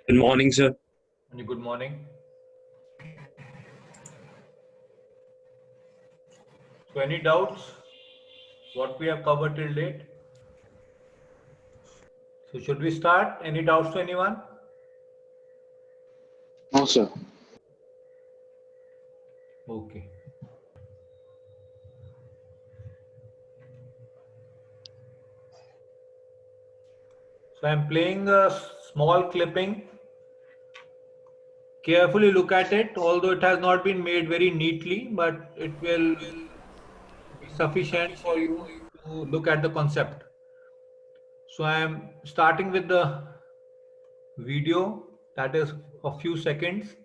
Good morning, sir. Good morning. So any doubts what we have covered till date? So should we start? Any doubts to anyone? No, sir. Okay. So I'm playing a small clipping. Carefully look at it, although it has not been made very neatly, but it will be sufficient for you to look at the concept. So I am starting with the video, that is a few seconds.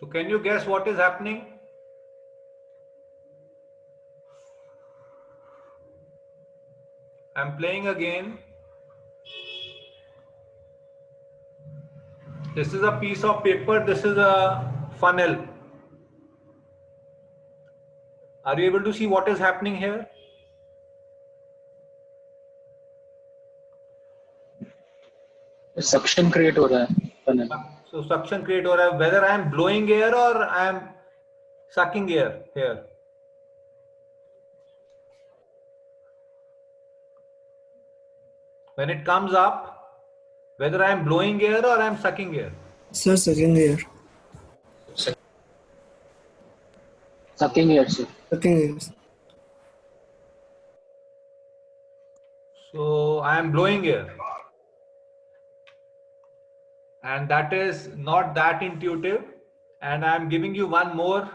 So can you guess what is happening? I'm playing again. This is a piece of paper. This is a funnel. Are you able to see what is happening here? Suction create हो रहा है funnel. So suction create हो रहा है. Whether I am blowing air or I am sucking air here. When it comes up, whether I am blowing air or I am sucking air. Sir, sucking air. Sucking air, sir. Sucking air. So I am blowing air. And that is not that intuitive. And I am giving you one more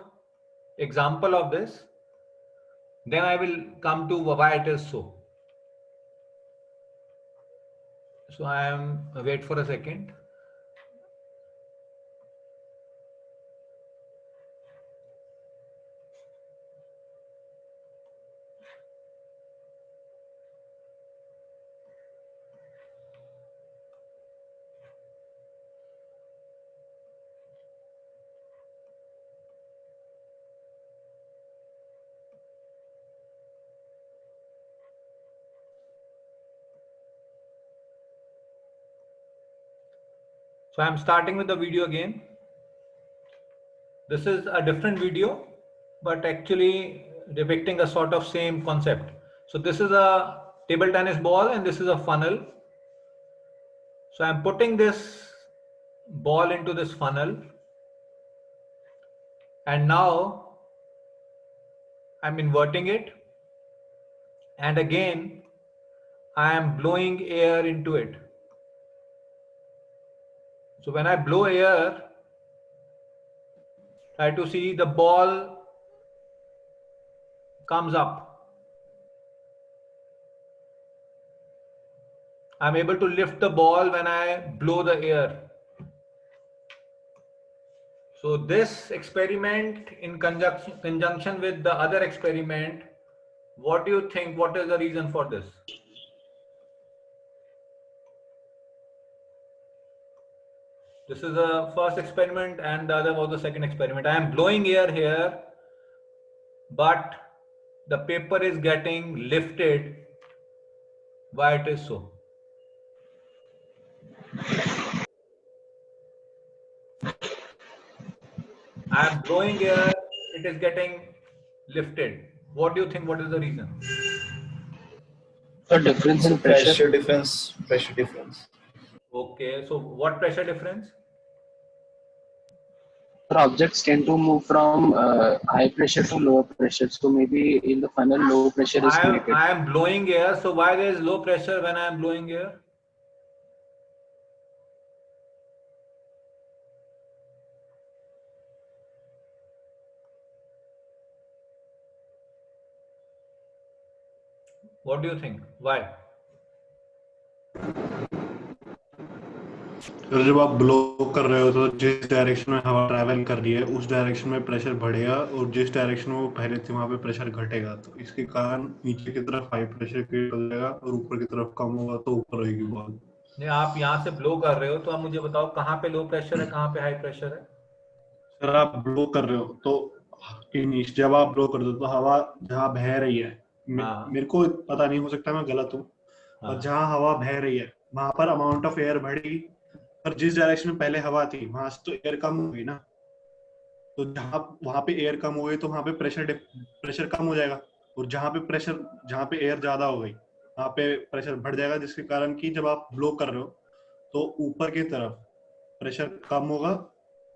example of this. Then I will come to why it is so. So I am, wait for a second. So I'm starting with the video again. This is a different video, but actually depicting a sort of same concept. So this is a table tennis ball and this is a funnel. So I'm putting this ball into this funnel. And now I'm inverting it. And again, I am blowing air into it. So when I blow air, try to see the ball comes up. I'm able to lift the ball when I blow the air. So this experiment in conjunction with the other experiment, what do you think? What is the reason for this? This is the first experiment and the other was the second experiment. I am blowing air here, but the paper is getting lifted. Why it is so? I am blowing air, it is getting lifted. What do you think? What is the reason? The difference in pressure. Pressure difference. Okay, so what pressure difference? The objects tend to move from high pressure to lower pressure. So maybe in the funnel, low pressure is created. I am blowing air. So why there is low pressure when I am blowing air? What do you think? Why? तो जब आप blow कर रहे हो तो जिस direction में हवा ट्रैवल कर रही है उस डायरेक्शन में प्रेशर बढ़ेगा और जिस डायरेक्शन में वो पहले थी वहां पे प्रेशर घटेगा, तो इसके कारण नीचे की तरफ हाई प्रेशर क्रिएट हो जाएगा और ऊपर की तरफ कम होगा तो ऊपर रहेगी बॉल। नहीं, आप यहाँ से ब्लो कर रहे हो तो आप मुझे बताओ कहाँ पे लो प्रेशर है, कहाँ पे हाई प्रेशर है। सर आप ब्लो कर रहे हो तो जब आप ब्लो कर दो तो हवा जहाँ बह रही है, हाँ मेरे को पता नहीं, हो सकता है मैं गलत हूँ, पर हाँ जहाँ हवा बह रही है वहां पर अमाउंट ऑफ एयर बढ़ी, पर जिस डायरेक्शन में पहले हवा थी वहां से तो एयर कम हो गई ना, तो जहाँ वहां पे एयर कम हो गई तो वहां पे प्रेशर कम हो जाएगा, और जहाँ पे एयर ज्यादा हो गई वहां पे प्रेशर बढ़ जाएगा, जिसके कारण कि जब आप ब्लो कर रहे हो तो ऊपर की तरफ प्रेशर कम होगा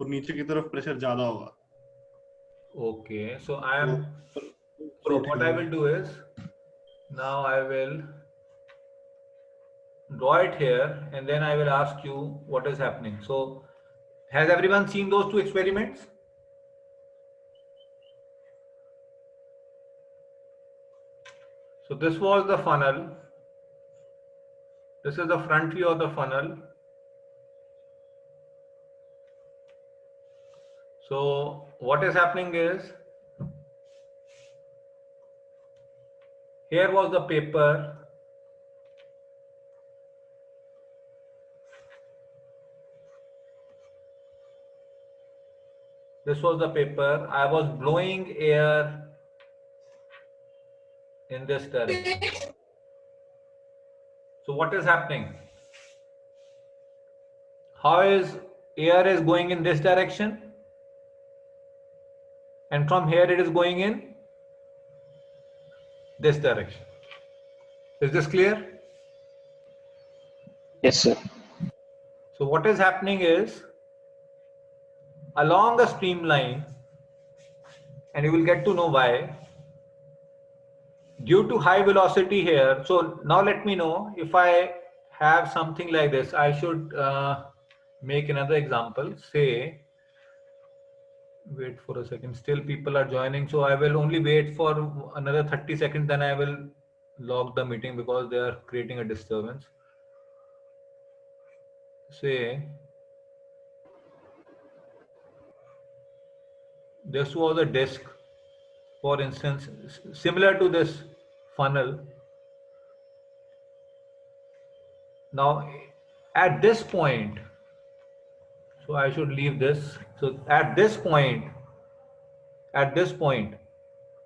और नीचे की तरफ प्रेशर ज्यादा होगा। okay, so I तो am ऊपर so what उठेगा I वो। will do is now I will draw it here and then I will ask you what is happening. So has everyone seen those two experiments? So this was the funnel. This is the front view of the funnel. So what is happening is, here was the paper. This was the paper. I was blowing air in this direction. So what is happening? How is air is going in this direction? And from here it is going in this direction. Is this clear? Yes, sir. So what is happening is, along a streamline, and you will get to know why, due to high velocity here. So now let me know if I have something like this. I should make another example. Say, wait for a second, still people are joining, so I will only wait for another 30 seconds, then I will log the meeting because they are creating a disturbance. Say this was a disk, for instance, similar to this funnel. Now at this point, so I should leave this. So at this point,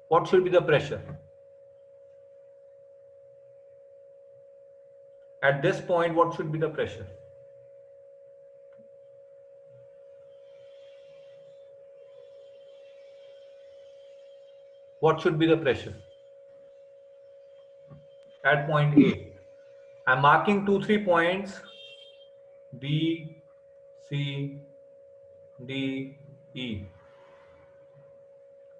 what should be the pressure? At this point, what should be the pressure? What should be the pressure? At point A. I'm marking 2-3 points B, C, D, E.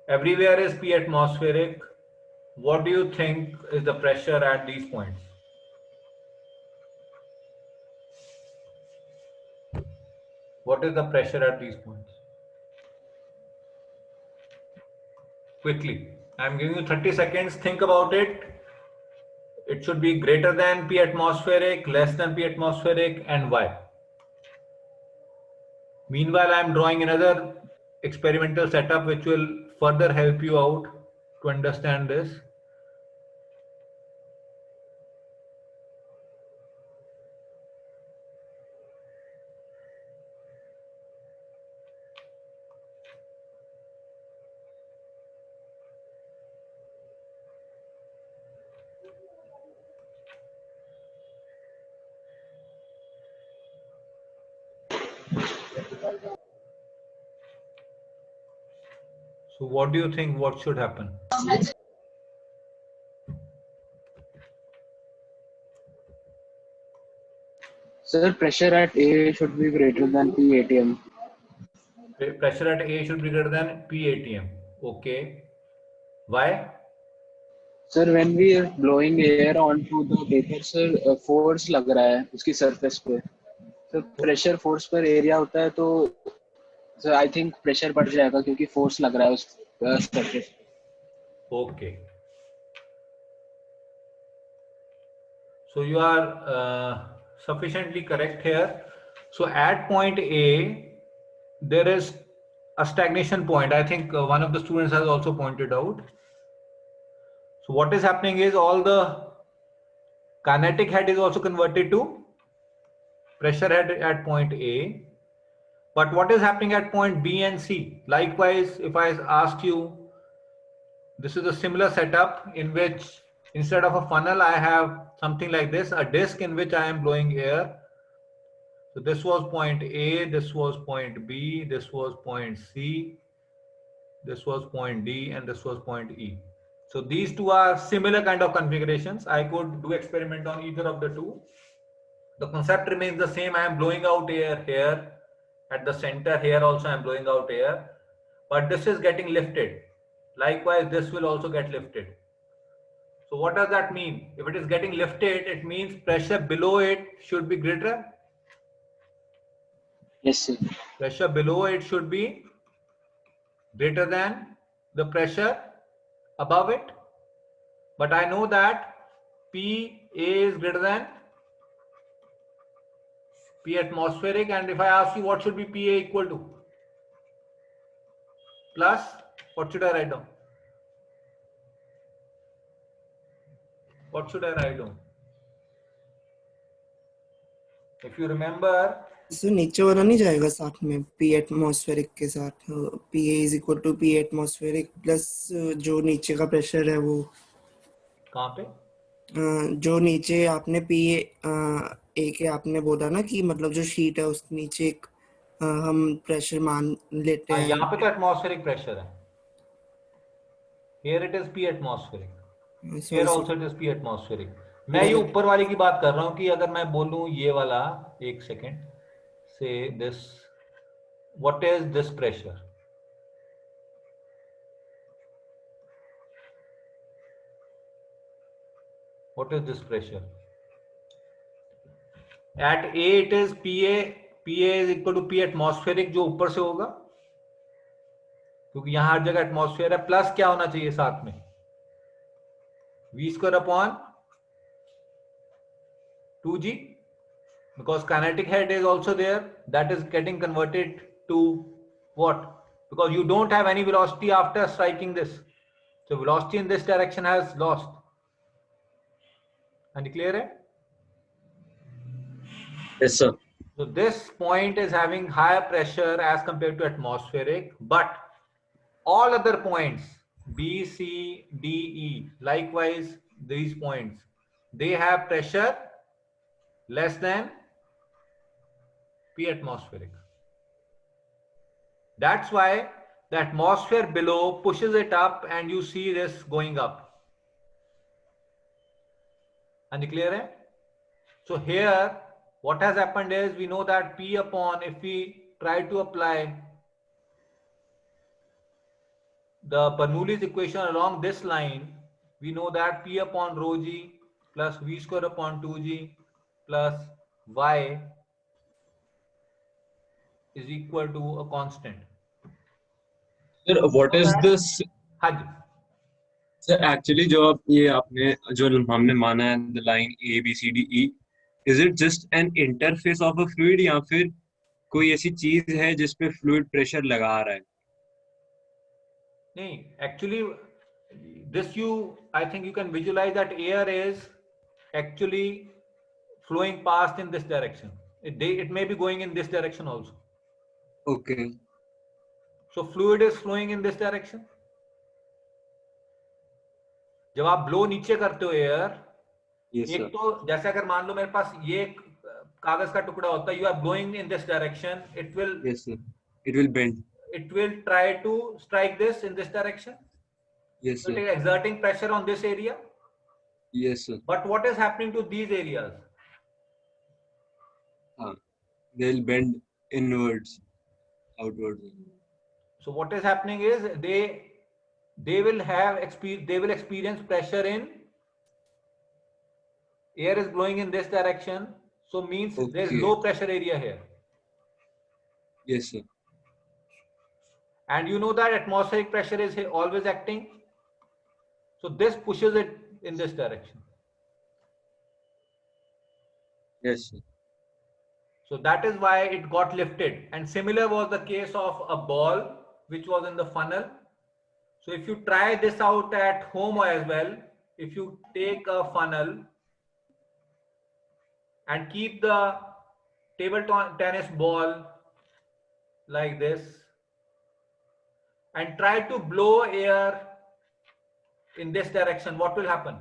Everywhere is P atmospheric. What do you think is the pressure at these points? What is the pressure at these points? Quickly. I'm giving you 30 seconds. Think about it. It should be greater than P atmospheric, less than P atmospheric, and why? Meanwhile, I'm drawing another experimental setup which will further help you out to understand this. So what do you think what should happen? Sir, pressure at A should be greater than P ATM. Pressure at A should be greater than P ATM. Okay. Why? Sir, when we are blowing air onto the paper, sir, force लग रहा है उसकी surface पे. So pressure force पर area होता है तो sir I think pressure बढ़ जाएगा क्योंकि force लग रहा है उस surface. Okay. So you are sufficiently correct here. So at point A, there is a stagnation point. I think one of the students has also pointed out. So what is happening is all the kinetic head is also converted to pressure head at point A. But what is happening at point B and C? Likewise, if I ask you, this is a similar setup in which instead of a funnel, I have something like this, a disc in which I am blowing air. So this was point A, this was point B, this was point C, this was point D, and this was point E. So these two are similar kind of configurations. I could do experiment on either of the two. The concept remains the same. I am blowing out air here. At the center here also I am blowing out air. But this is getting lifted. Likewise, this will also get lifted. So what does that mean? If it is getting lifted, it means pressure below it should be greater. Yes, sir. Pressure below it should be greater than the pressure above it. But I know that PA is greater than P atmospheric, and if I ask you what should be PA equal to? Plus, what should I write down? What should I write down? If you remember, sir नीचे वाला नहीं जाएगा साथ में P atmospheric के साथ P A is equal to P atmospheric plus जो नीचे का प्रेशर है वो कहाँ पे? जो नीचे आपने पी ए के आपने बोला ना कि मतलब जो शीट है उसके नीचे एक हम प्रेशर मान लेते हैं यहाँ पे तो एटमॉस्फेरिक प्रेशर है. Here it is P atmospheric. Here also it is P atmospheric. मैं ये ऊपर वाले की बात कर रहा हूँ कि अगर मैं बोलूँ ये वाला, एक second, say this, what is this pressure? What is this pressure? At A it is PA is equal to P atmospheric जो ऊपर से होगा, क्योंकि यहाँ हर जगह एटमॉस्फेयर है, प्लस क्या होना चाहिए साथ में? V square upon 2G, because kinetic head is also there, that is getting converted to what? Because you don't have any velocity after striking this, so velocity in this direction has lost. And clear है? Yes, sir. So this point is having higher pressure as compared to atmospheric, but all other points B, C, D, E, likewise these points, they have pressure less than P atmospheric. That's why the atmosphere below pushes it up and you see this going up. And clear hai? So here what has happened is, we know that P upon, if we try to apply the Bernoulli's equation along this line, we know that P upon rho G plus V square upon 2G plus Y is equal to a constant. Sir, what is this? हाँ जी. Sir, actually, जो आप ये आपने जो हमने माना है the line A B C D E, is it just an interface of a fluid या फिर कोई ऐसी चीज है जिसपे fluid pressure लगा रहा है? नहीं, actually this I think you can visualize that air is actually flowing past in this direction. It may be going in this direction also. Okay. So fluid is flowing in this direction. जब आप blow नीचे करते हो air, एक तो जैसे अगर मान लो मेरे पास ये कागज का टुकड़ा होता है, you are blowing in this direction, it will bend. It will try to strike this in this direction. Yes, sir. So it is exerting pressure on this area. Yes, sir. But what is happening to these areas? They'll bend inwards, outwards. So what is happening is they will experience pressure in air is blowing in this direction. So means there is low pressure area here. Yes, sir. And you know that atmospheric pressure is always acting. So this pushes it in this direction. Yes, sir. So that is why it got lifted. And similar was the case of a ball which was in the funnel. So if you try this out at home as well, if you take a funnel and keep the table tennis ball like this and try to blow air in this direction, what will happen?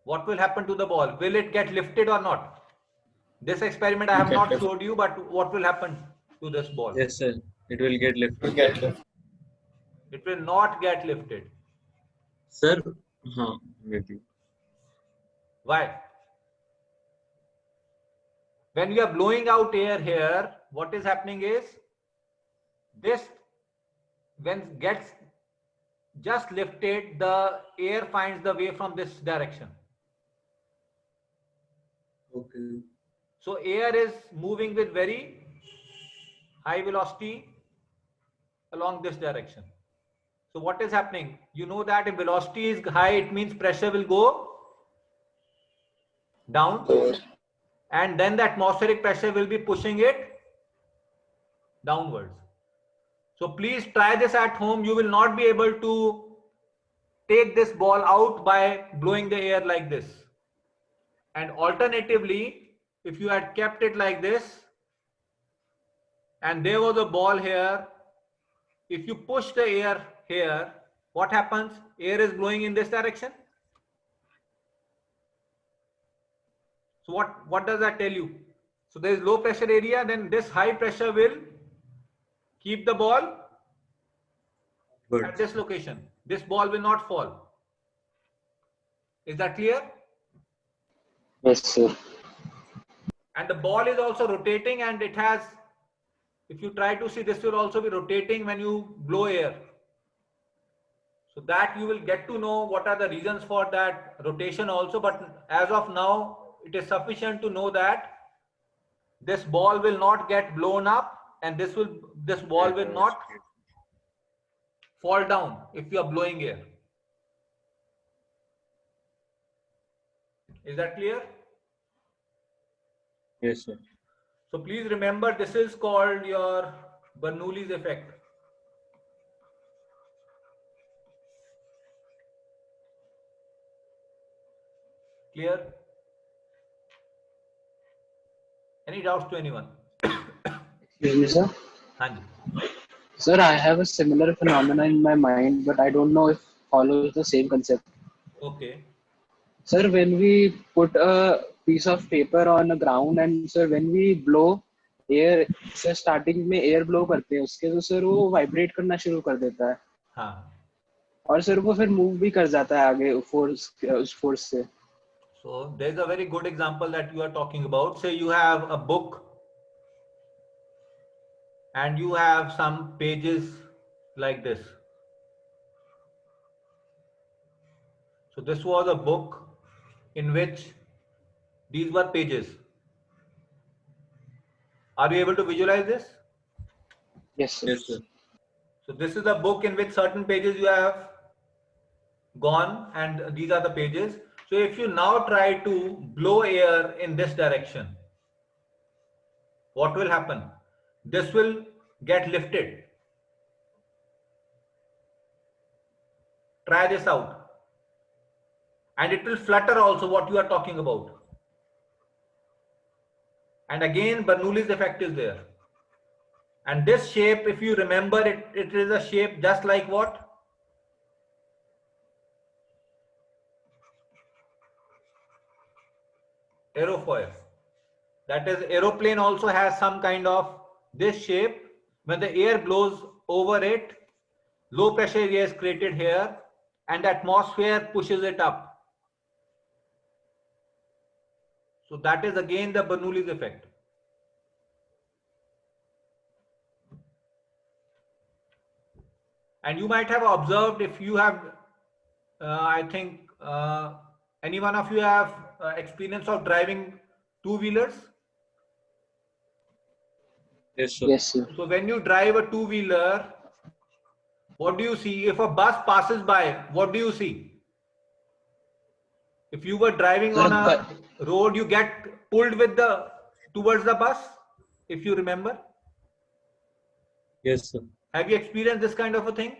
What will happen to the ball? Will it get lifted or not? This experiment I have not showed you, but what will happen to this ball? Yes, sir. It will get lifted. It will not get lifted. Sir, हाँ, maybe. Why? When you are blowing out air here, what is happening is this, when gets just lifted, the air finds the way from this direction. Okay. So air is moving with very high velocity along this direction. So what is happening? You know that if velocity is high, it means pressure will go down, and then the atmospheric pressure will be pushing it downwards. So please try this at home. You will not be able to take this ball out by blowing the air like this. And alternatively, if you had kept it like this and there was a ball here, if you push the air here, what happens? Air is blowing in this direction. So what does that tell you? So there is low pressure area, then this high pressure will keep the ball at this location. This ball will not fall. Is that clear? Yes, sir. And the ball is also rotating, and it has, if you try to see, this will also be rotating when you blow air. So that you will get to know what are the reasons for that rotation also. But as of now, it is sufficient to know that this ball will not get blown up, and this ball will not fall down if you are blowing air. Is that clear? Yes, sir. So please remember, this is called your Bernoulli's effect. Clear? Any doubts to anyone? Excuse me, sir. Hanji. Sir, I have a similar phenomenon in my mind, but I don't know if it follows the same concept. Okay. Sir, when we put a piece of paper on the ground and sir, when we blow air, sir, starting में air blow करते हैं उसके तो sir वो vibrate करना शुरू कर देता है. हाँ. और सर वो फिर move भी कर जाता है आगे उस force से. So there's a very good example that you are talking about. Say you have a book and you have some pages like this. So this was a book in which these were pages. Are you able to visualize this? Yes, sir. Yes, sir. So this is a book in which certain pages you have gone, and these are the pages. So if you now try to blow air in this direction, what will happen? This will get lifted. Try this out. And it will flutter also, what you are talking about. And again, Bernoulli's effect is there. And this shape, if you remember, it is a shape just like what? Aerofoil. That is, aeroplane also has some kind of this shape. When the air blows over it, low pressure area is created here and the atmosphere pushes it up. So that is again the Bernoulli's effect. And you might have observed, if you have, I think, any one of you have experience of driving two-wheelers? Yes, sir. Yes, sir. So when you drive a two-wheeler, what do you see? If a bus passes by, what do you see? If you were driving on a road, you get pulled with the towards the bus, if you remember. Yes, sir. Have you experienced this kind of a thing?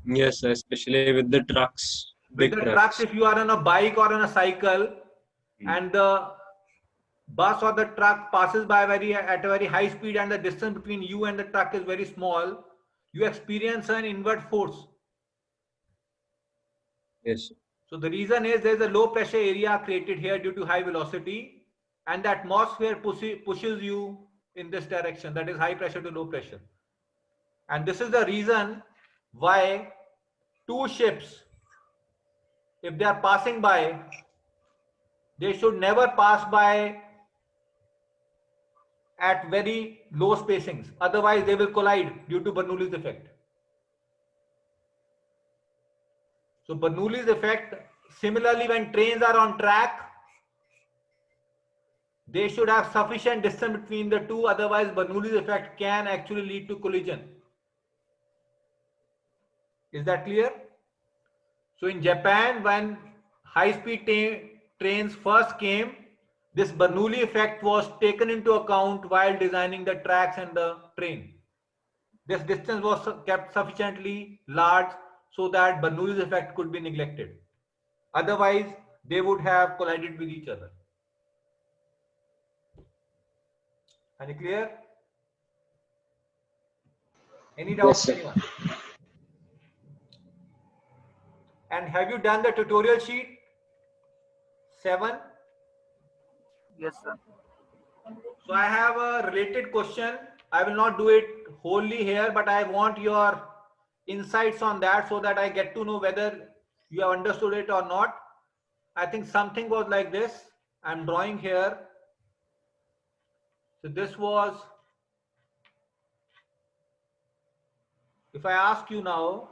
Yes, sir. Especially with the trucks, With big the trucks. trucks, if you are on a bike or on a cycle, and the bus or the truck passes by at a very high speed, and the distance between you and the truck is very small, you experience an inward force. Yes, sir. So the reason is there is a low pressure area created here due to high velocity, and the atmosphere pushes you in this direction, that is high pressure to low pressure. And this is the reason why two ships, if they are passing by, they should never pass by at very low spacings. Otherwise, they will collide due to Bernoulli's effect. So Bernoulli's effect, similarly, when trains are on track, they should have sufficient distance between the two. Otherwise, Bernoulli's effect can actually lead to collision. Is that clear? So in Japan, when high-speed trains first came, this Bernoulli effect was taken into account while designing the tracks and the train. This distance was kept sufficiently large so that Bernoulli's effect could be neglected. Otherwise, they would have collided with each other. Any clear? Any doubts, Yes, anyone? And have you done the tutorial sheet 7? Yes, sir. So I have a related question. I will not do it wholly here, but I want your insights on that so that I get to know whether you have understood it or not. I think something was like this. I'm drawing here. So this was, if I ask you now,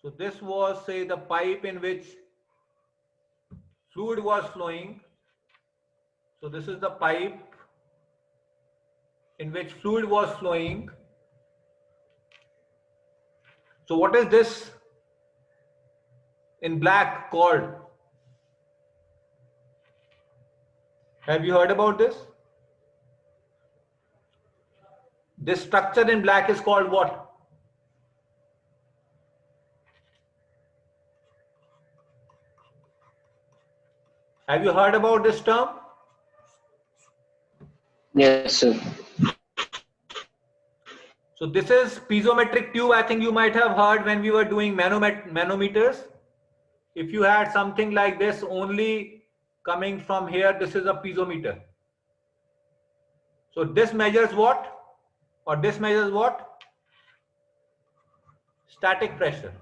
so this was, say, the pipe in which fluid was flowing. So this is the pipe in which fluid was flowing. So what is this in black called? Have you heard about this? This structure in black is called what? Have you heard about this term? yes, sir. So this is piezometric tube. I think you might have heard when we were doing manometers. If you had something like this only coming from here, this is a piezometer. So this measures what? Or this measures what? Static pressure.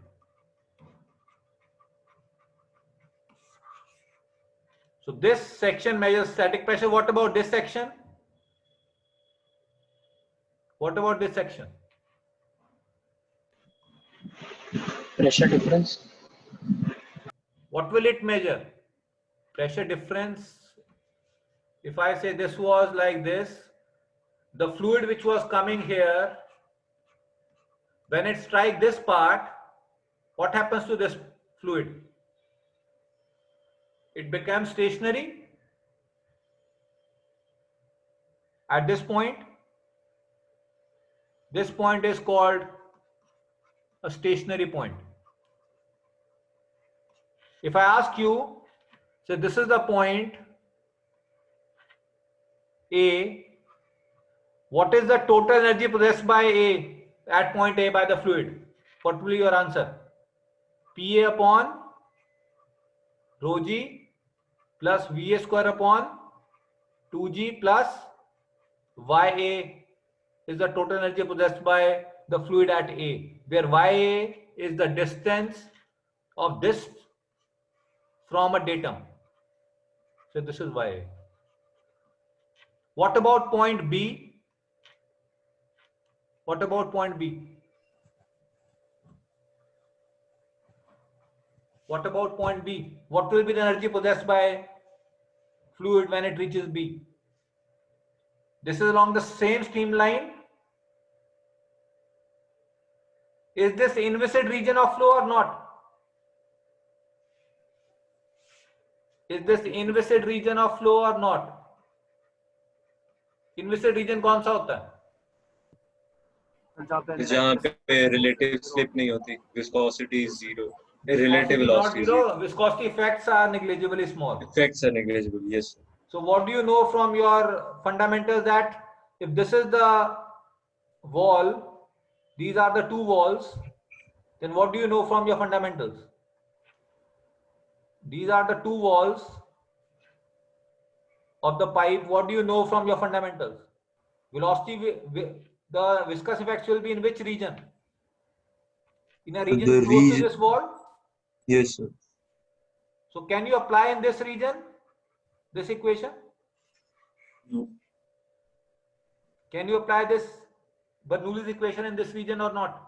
So this section measures static pressure. What about this section? What about this section? Pressure difference. What will it measure? Pressure difference. If I say this was like this, the fluid which was coming here, when it strikes this part, what happens to this fluid? It becomes stationary at this point. This point is called a stationary point. If I ask you, so this is the point A, what is the total energy possessed by A at point A by the fluid? What will be your answer? PA upon rho G plus VA square upon 2G plus YA is the total energy possessed by the fluid at A, where YA is the distance of this from a datum. So this is YA. What about point B? What about point B? What about point B? What will be the energy possessed by fluid when it reaches B? This is along the same streamline. Is this inviscid region of flow or not? Is this inviscid region of flow or not? Inviscid region कौन सा होता है? जहाँ पे relative slip नहीं होती, viscosity is zero, relative Viscosity not velocity is zero. zero. Viscosity effects are negligibly small. Effects are negligible, yes. So what do you know from your fundamentals that if this is the wall, these are the two walls, then what do you know from your fundamentals? These are the two walls of the pipe. What do you know from your fundamentals? Velocity, the viscous effects will be in which region? In a region The close to region- this wall? Yes, sir. So can you apply in this region, this equation? No. Can you apply this Bernoulli's equation in this region or not?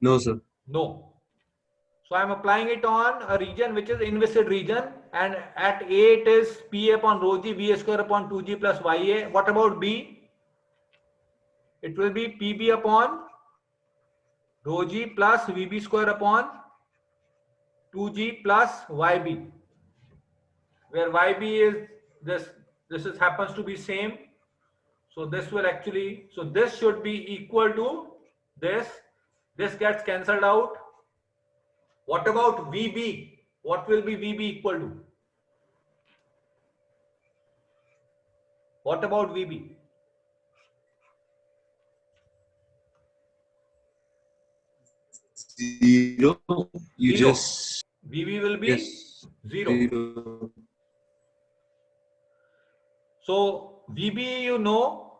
No, sir. No. So I am applying it on a region which is inviscid region, and at A it is PA upon rho G, VA square upon 2G plus YA. What about B? It will be PB upon rho G plus VB square upon 2G plus YB, where YB is this is happens to be same. So this will actually, so this should be equal to this. This gets cancelled out. What about VB? What will be VB equal to? What about VB? Zero. You Zero. just VB will be yes. zero. Zero. So VB you know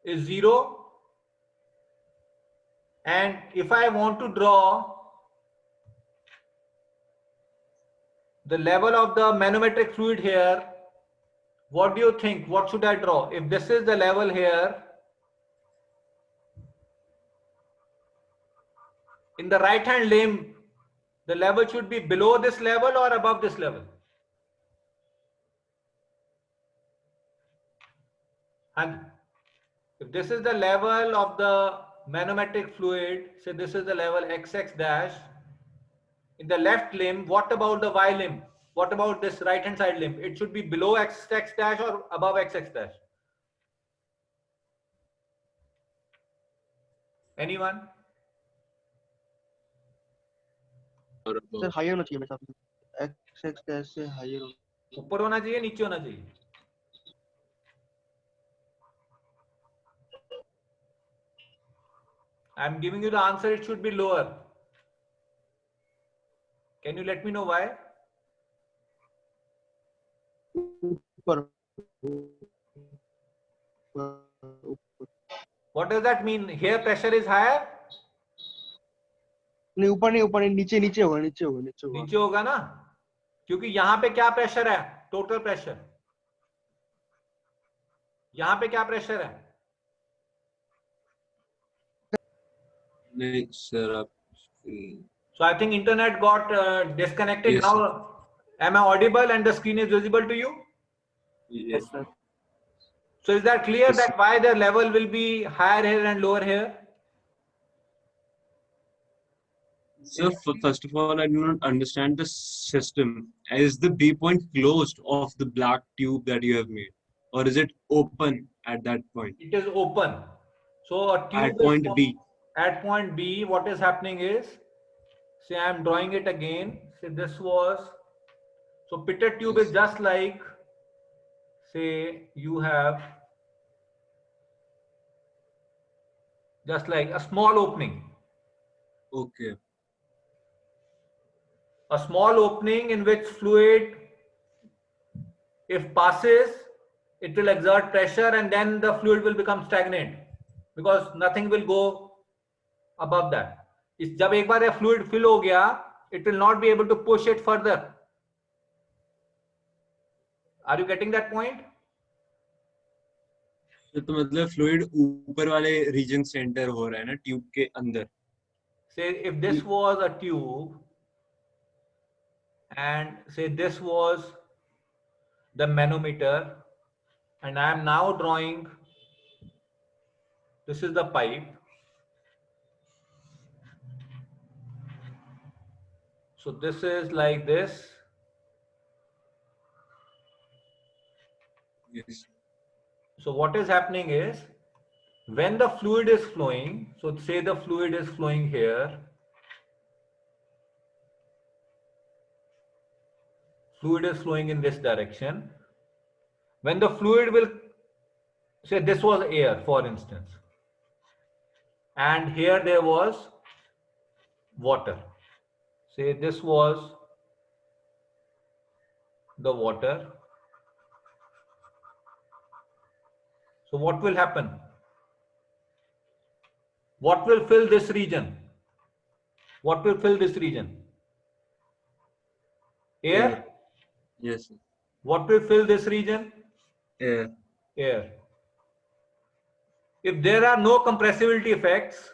is 0, and if I want to draw the level of the manometric fluid here, what do you think? What should I draw? If this is the level here, in the right hand limb, the level should be below this level or above this level? And if this is the level of the manometric fluid, say this is the level XX dash, in the left limb, what about the Y limb? What about this right hand side limb? It should be below XX dash or above XX dash? Anyone? Sir higher होना चाहिए मेरे हिसाब से x dash से higher ऊपर होना चाहिए, नीचे होना चाहिए? I am giving you the answer, it should be lower. Can you let me know why? ऊपर What does that mean? Here pressure is higher? नहीं ऊपर नहीं नीचे नीचे होगा नीचे होगा ना, क्योंकि यहाँ पे क्या प्रेशर है? Total pressure. यहाँ पे क्या प्रेशर है? नहीं सर आप. So I think internet got disconnected. Yes, Now am I audible and the screen is visible to you? Yes. Sir So is that clear Yes, that why the level will be higher here and lower here? So first of all, I do not understand the system. Is the B point closed of the black tube that you have made, or is it open at that point? It is open. So a tube At point B. At point B, what is happening is, say I am drawing it again. Say this was, so Pitot tube is just like, say you have just like a small opening. Okay. A small opening in which fluid, if passes, it will exert pressure and then the fluid will become stagnant because nothing will go above that. जब एक बार ये fluid fill हो गया, it will not be able to push it further. Are you getting that point? तो मतलब fluid ऊपर वाले region से enter हो रहा है ना tube के अंदर. Say if this was a tube and say this was the manometer, and I am now drawing, this is the pipe, So this is like this. Yes. So what is happening is, when the fluid is flowing, so say the fluid is flowing here, fluid is flowing in this direction. When the fluid will, say this was air, for instance, and here there was water. Say this was the water. So what will happen? What will fill this region? What will fill this region? Air? Yes, sir. What will fill this region? Air. Air. If there are no compressibility effects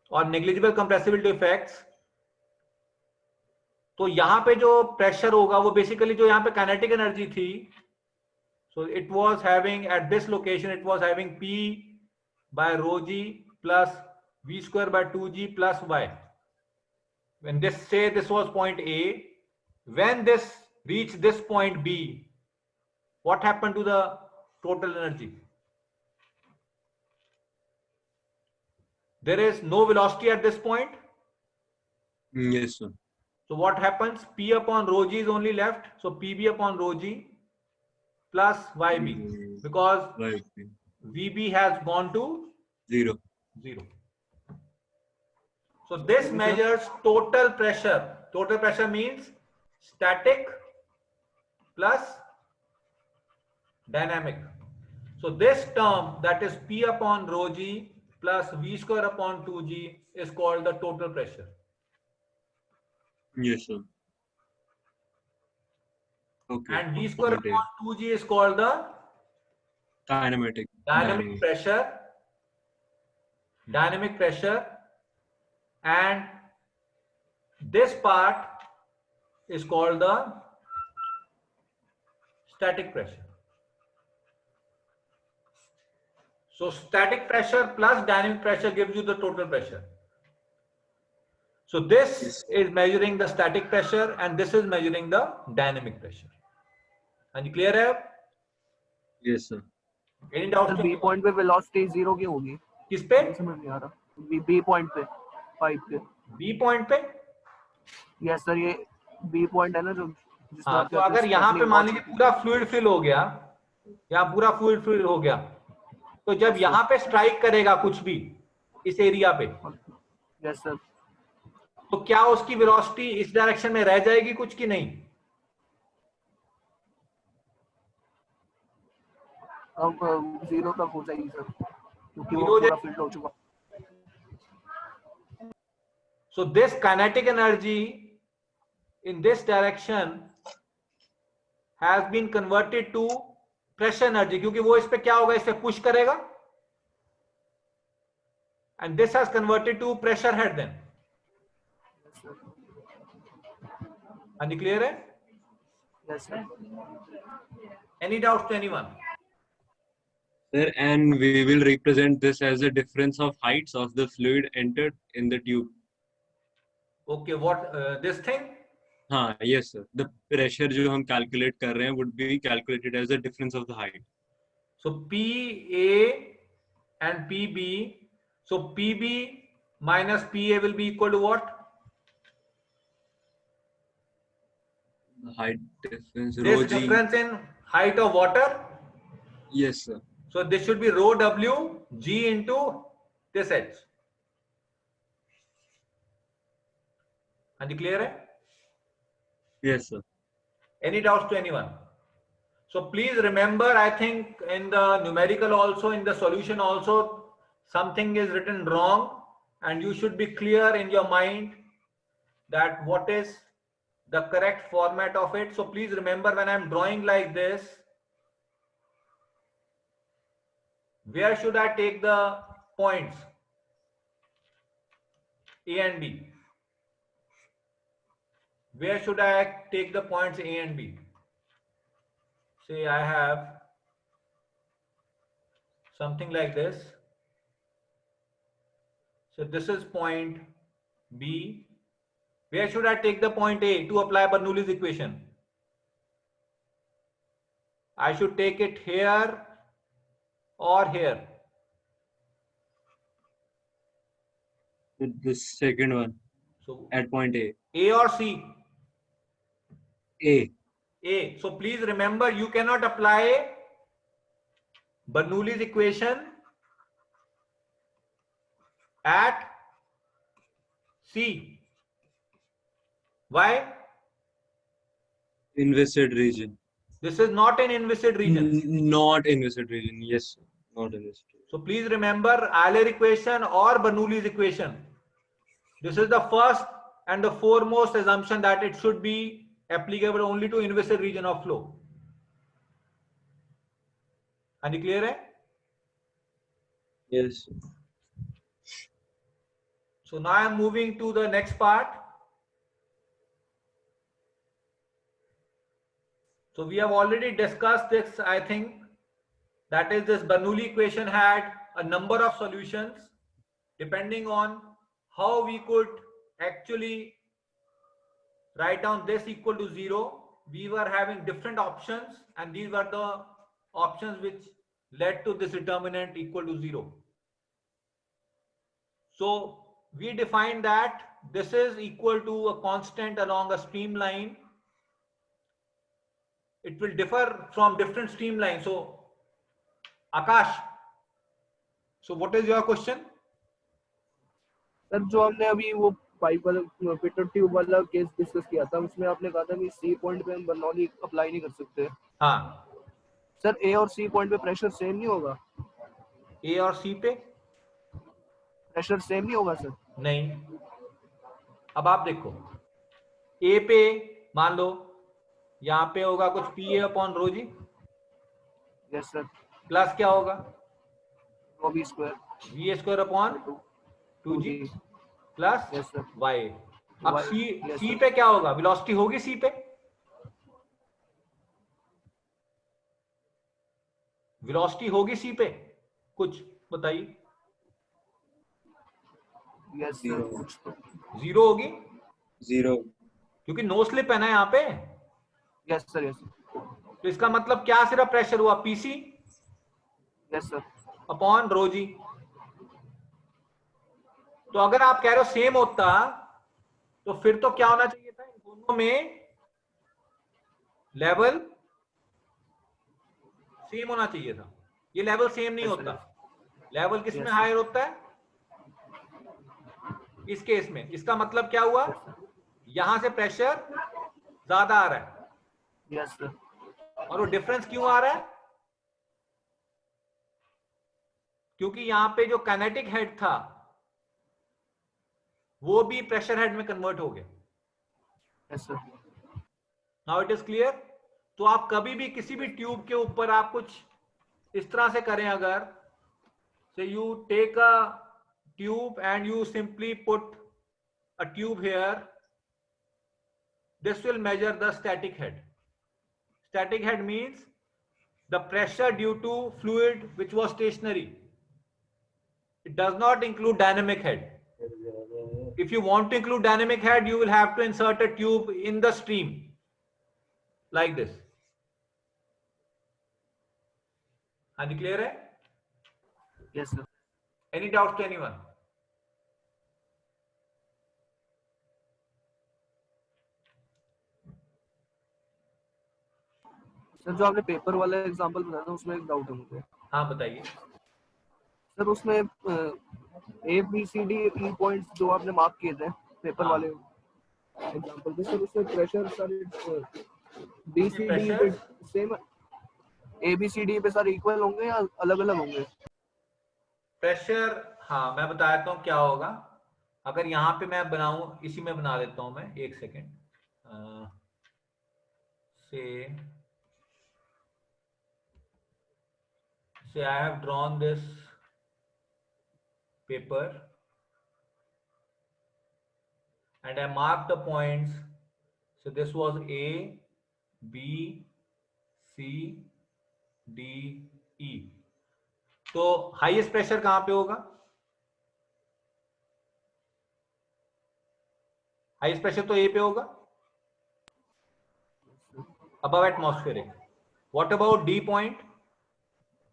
or negligible compressibility effects, तो यहाँ पे जो pressure होगा वो basically जो यहाँ पे kinetic energy थी, so it was having at this location, it was having P by rho g plus V square by 2g plus y. When this, say this was point A, when this reached this point B, what happened to the total energy? There is no velocity at this point. Yes, sir. So what happens? P upon rho g is only left. So Pb upon rho g plus Yb, because Right. Vb has gone to 0. 0. So this measures total pressure. Total pressure means static plus dynamic. So this term, that is P upon rho g plus V square upon 2g, is called the total pressure. Yes, sir. Okay. And V square upon 2g is called the Kinematic. dynamic pressure. Dynamic pressure. And this part is called the static pressure. So static pressure plus dynamic pressure gives you the total pressure. So this is measuring the static pressure and this is measuring the dynamic pressure. And you clear है? Yes, sir. Any doubt? B point पे velocity 0 क्यों होगी? किस पे? समझ नहीं आ रहा. बी पॉइंट पे, पाइप पे. बी पॉइंट पे? यस सर, ये बी पॉइंट है ना जो. हाँ, तो अगर यहाँ पे मान लीजिए पूरा फ्लूइड फिल हो गया, यहाँ पूरा फ्लूइड फिल हो गया, तो जब यहाँ पे स्ट्राइक करेगा कुछ भी इस एरिया पे, यस सर, तो क्या उसकी वेलोसिटी इस डायरेक्शन में रह जाएगी कुछ की नहीं? अब 0 तक हो जाएगी सर, क्योंकि वो पूरा फिल हो चुका. So this kinetic energy in this direction has been converted to pressure energy, क्योंकि वो इस पे क्या होगा, इस पे पुश करेगा, and this has converted to pressure head then. And you clear है? Yes sir. Any doubts to anyone? Sir, and we will represent this as the difference of heights of the fluid entered in the tube. Okay, what this thing? हाँ, yes sir. The pressure जो हम calculate कर रहे हैं would be calculated as the difference of the height. So PA and PB. So PB minus PA will be equal to what? The height difference. This Rho G. difference in height of water. Yes sir. So this should be rho W G into this H. And you clear it? Yes sir. Any doubts to anyone? So please remember, I think in the numerical also, in the solution also, something is written wrong, and you should be clear in your mind that what is the correct format of it. So please remember, when I'm drawing like this, where should I take the points? A and B. Where should I take the points A and B? Say I have something like this. So this is point B. Where should I take the point A to apply Bernoulli's equation? I should take it here or here. The second one. So at point A. A or C? A. A. So please remember, you cannot apply Bernoulli's equation at C. Why? Inviscid region. This is not an inviscid region. Not inviscid region. Yes, sir. Not inviscid. So please remember Euler equation or Bernoulli's equation. This is the first and the foremost assumption, that it should be applicable only to inviscid region of flow. Are you clear? Hai? Yes. So now I am moving to the next part. So we have already discussed this, I think, that is, this Bernoulli equation had a number of solutions depending on how we could actually write down this equal to 0. We were having different options, and these were the options which led to this determinant equal to 0. So we defined that this is equal to a constant along a streamline. It will differ from different streamlines. So Akash, so what is your question? Sir जो हमने अभी वो pipe वाला Pitot tube वाला case discuss किया था, उसमें आपने कहा था कि सी पॉइंट पे हम बर्नौली अप्लाई नहीं कर सकते. हाँ सर ए और सी पॉइंट पे प्रेशर सेम नहीं होगा? ए और सी पे प्रेशर सेम नहीं होगा सर? नहीं. अब आप देखो, ए पे मान लो यहाँ पे होगा कुछ P A upon rho g. Yes sir. Plus क्या होगा? Rho B square. V square upon 2g plus yes sir. Y. अब Y, yes, सी sir. पे क्या होगा? वेलोसिटी होगी सी पे? वेलोसिटी होगी सी पे? कुछ बताइए. Yes sir. 0 होगी, 0. क्योंकि नो स्लिप है ना यहाँ पे. Yes sir. यस. तो इसका मतलब क्या सिर्फ प्रेशर हुआ? PC yes sir. Upon rho g. तो अगर आप कह रहे हो सेम होता, तो फिर तो क्या होना चाहिए था? इन दोनों में लेवल सेम होना चाहिए था. ये लेवल सेम नहीं होता. लेवल किस में हायर होता है? इस केस में. इसका मतलब क्या हुआ? यहां से प्रेशर ज्यादा आ रहा है. Yes sir. और वो डिफरेंस क्यों आ रहा है? क्योंकि यहां पे जो काइनेटिक हेड था वो भी प्रेशर हेड में कन्वर्ट हो गया. Yes sir. Now it is clear. तो आप कभी भी किसी भी ट्यूब के ऊपर आप कुछ इस तरह से करें, अगर से you take a tube and you simply put a tube here, this will measure the static head. Static head means the pressure due to fluid which was stationary. It does not include dynamic head. If you want to include dynamic head, you will have to insert a tube in the stream like this. Are you clear? Yes sir. Any doubts to anyone? Sir जो आपने paper वाला example बताया था उसमें एक doubt है मुझे. हाँ बताइए. सर उसमें A B C D E points जो आपने मार्क किए थे पेपर हाँ. वाले एग्जांपल पे, सर उसमें pressure sir B C D pressure? पे same A B C D पे सर इक्वल होंगे या अलग अलग होंगे? प्रेशर, हाँ मैं बता देता हूँ क्या होगा. अगर यहाँ पे मैं बनाऊं, इसी में बना देता हूं मैं, एक second. say I have drawn this paper and I marked the points. So this was A, B, C, D, E. तो हाईएस्ट प्रेशर कहां पे होगा? हाईएस्ट प्रेशर तो ए पे होगा, above atmospheric. What about D point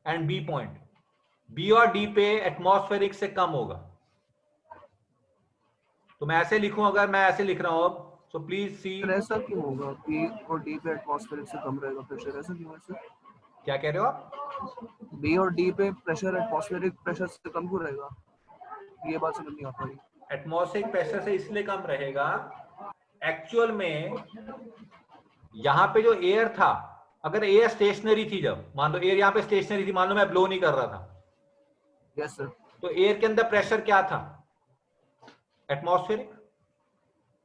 and B point? B और D पे atmospheric से कम होगा. तो मैं ऐसे लिखूं, अगर मैं ऐसे लिख रहा हूं अब, सो प्लीज सी. सर ऐसा क्यों होगा? बी और डी पे एटमॉस्फेरिक से कम रहेगा प्रेशर, ऐसा क्यों है सर? क्या कह रहे हो आप? बी और डी पे प्रेशर एटमॉस्फेरिक प्रेशर से कम क्यों रहेगा? ये बात समझ नहीं आ पा रही. एटमॉस्फेरिक प्रेशर से इसलिए कम रहेगा, एक्चुअल में यहाँ पे जो एयर था, अगर एयर स्टेशनरी थी, जब मान लो एयर यहाँ पे स्टेशनरी थी, मान लो मैं ब्लो नहीं कर रहा था, यस सर. तो एयर के अंदर प्रेशर क्या था? एटमॉस्फेरिक.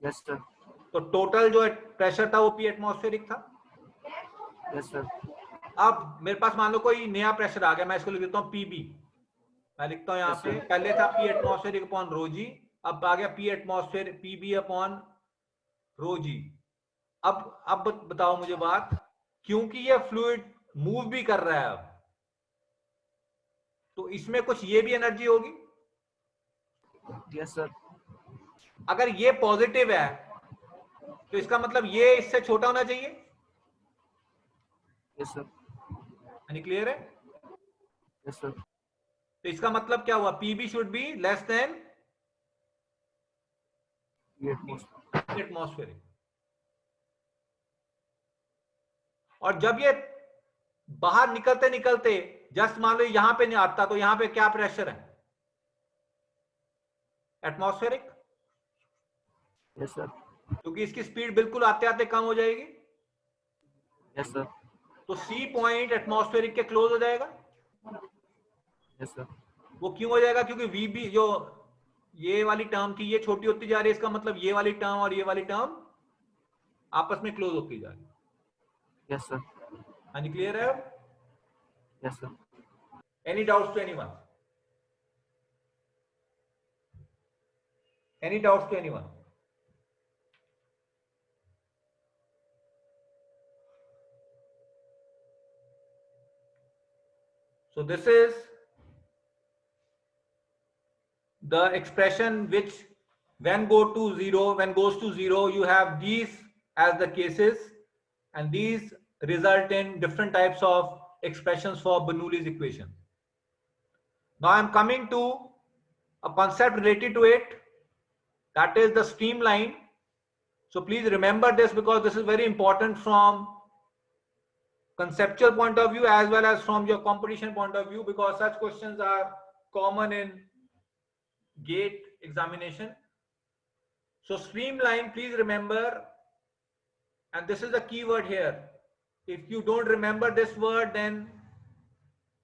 Yes sir. तो टोटल जो प्रेशर था वो पी एटमॉस्फेरिक था. Yes sir. अब मेरे पास मान लो कोई नया प्रेशर आ गया, मैं इसको लिख देता हूँ पीबी. मैं लिखता हूँ यहाँ Yes, पे, sir. पहले था P atmospheric upon rho g, अब आ गया P atmosphere PB upon rho g. अब बताओ मुझे बात, क्योंकि ये फ्लूइड मूव भी कर रहा है अब, तो इसमें कुछ ये भी एनर्जी होगी. Yes sir. अगर ये पॉजिटिव है तो इसका मतलब ये इससे छोटा होना चाहिए. Yes sir. यानी क्लियर है? Yes sir. तो इसका मतलब क्या हुआ? PB should be less than atmospheric. और जब ये बाहर निकलते निकलते जस्ट मान लो यहां पे नहीं आता, तो यहां पे क्या प्रेशर है? एटमॉस्फेरिक. Yes sir. क्योंकि इसकी स्पीड बिल्कुल आते आते कम हो जाएगी. Yes sir. तो सी पॉइंट एटमॉस्फेरिक के क्लोज हो जाएगा. Yes sir. वो क्यों हो जाएगा? क्योंकि वीबी जो ये वाली टर्म थी ये छोटी होती जा रही है, इसका मतलब ये वाली टर्म और ये वाली टर्म आपस में क्लोज होती जा रही है. Yes sir. यानी क्लियर है? Yes sir. Any doubts to anyone? Any doubts to anyone? So this is the expression which when goes to zero, you have these as the cases, and these result in different types of expressions for Bernoulli's equation. Now I am coming to a concept related to it, that is the streamline. So please remember this, because this is very important from conceptual point of view as well as from your competition point of view, because such questions are common in GATE examination. So streamline, please remember, and this is the key word here. If you don't remember this word, then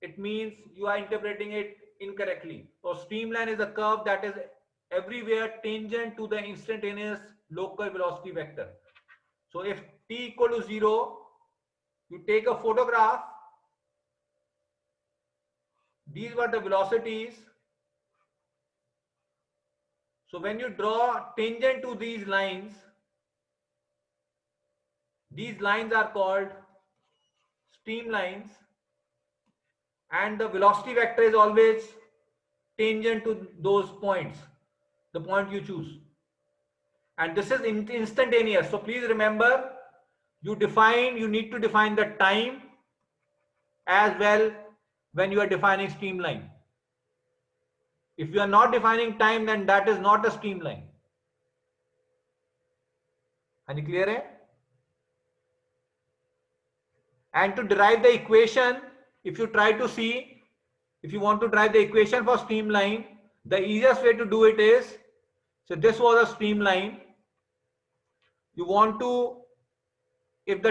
it means you are interpreting it incorrectly. So streamline is a curve that is everywhere tangent to the instantaneous local velocity vector. So if t equal to 0, you take a photograph. These were the velocities. So when you draw tangent to these lines are called streamlines, and the velocity vector is always tangent to those points, the point you choose. And this is instantaneous. So please remember, you need to define the time as well when you are defining streamline. If you are not defining time, then that is not a streamline. Are you clear? And to derive the equation, if you want to derive the equation for streamline, the easiest way to do it is, so this was a streamline. You want to, wait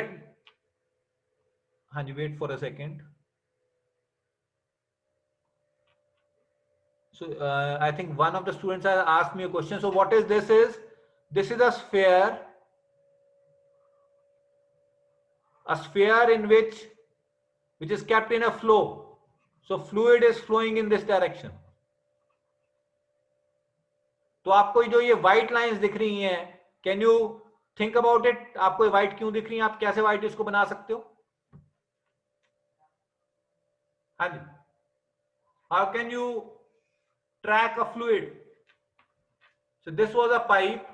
for a second. So I think one of the students has asked me a question. So what is this? This is a sphere in which is kept in a flow. So fluid is flowing in this direction. तो आपको जो ये white lines दिख रही हैं, can you think about it? आपको white क्यों दिख रही हैं? आप कैसे white इसको बना सकते हो? हाँ जी. How can you track a fluid? So this was a pipe.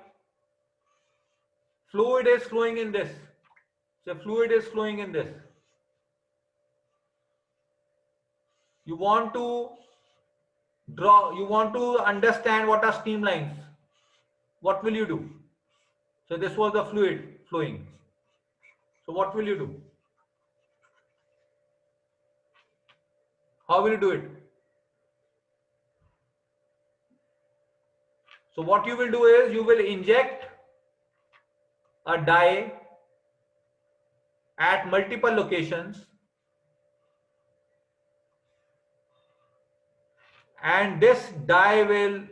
fluid is flowing in this. So fluid is flowing in this. You want to draw, you want to understand what are streamlines. What will you do? So this was the fluid flowing. So what will you do? How will you do it? So what you will do is you will inject a dye at multiple locations, and this dye will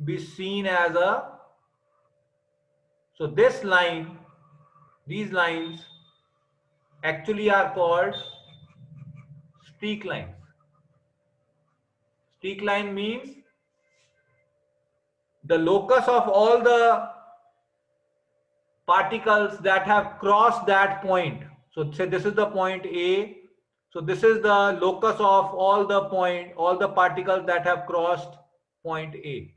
be seen as a, so this line, these lines actually are called streak lines. Streak line means the locus of all the particles that have crossed that point. So say this is the point A. So this is the locus of all the particles that have crossed point A.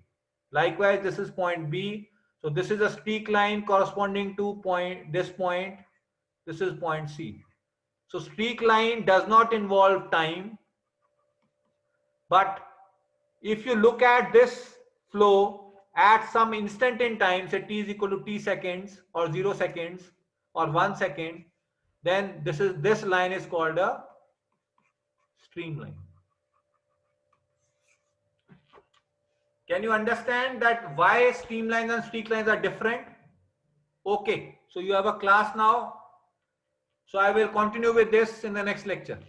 Likewise, this is point B. So this is a streak line corresponding to this point. This is point C. So streak line does not involve time. But if you look at this flow at some instant in time, say t is equal to t seconds or 0 seconds or 1 second, then this line is called a streamline. Can you understand that why streamlines and streak lines are different? Okay, so you have a class now. So I will continue with this in the next lecture.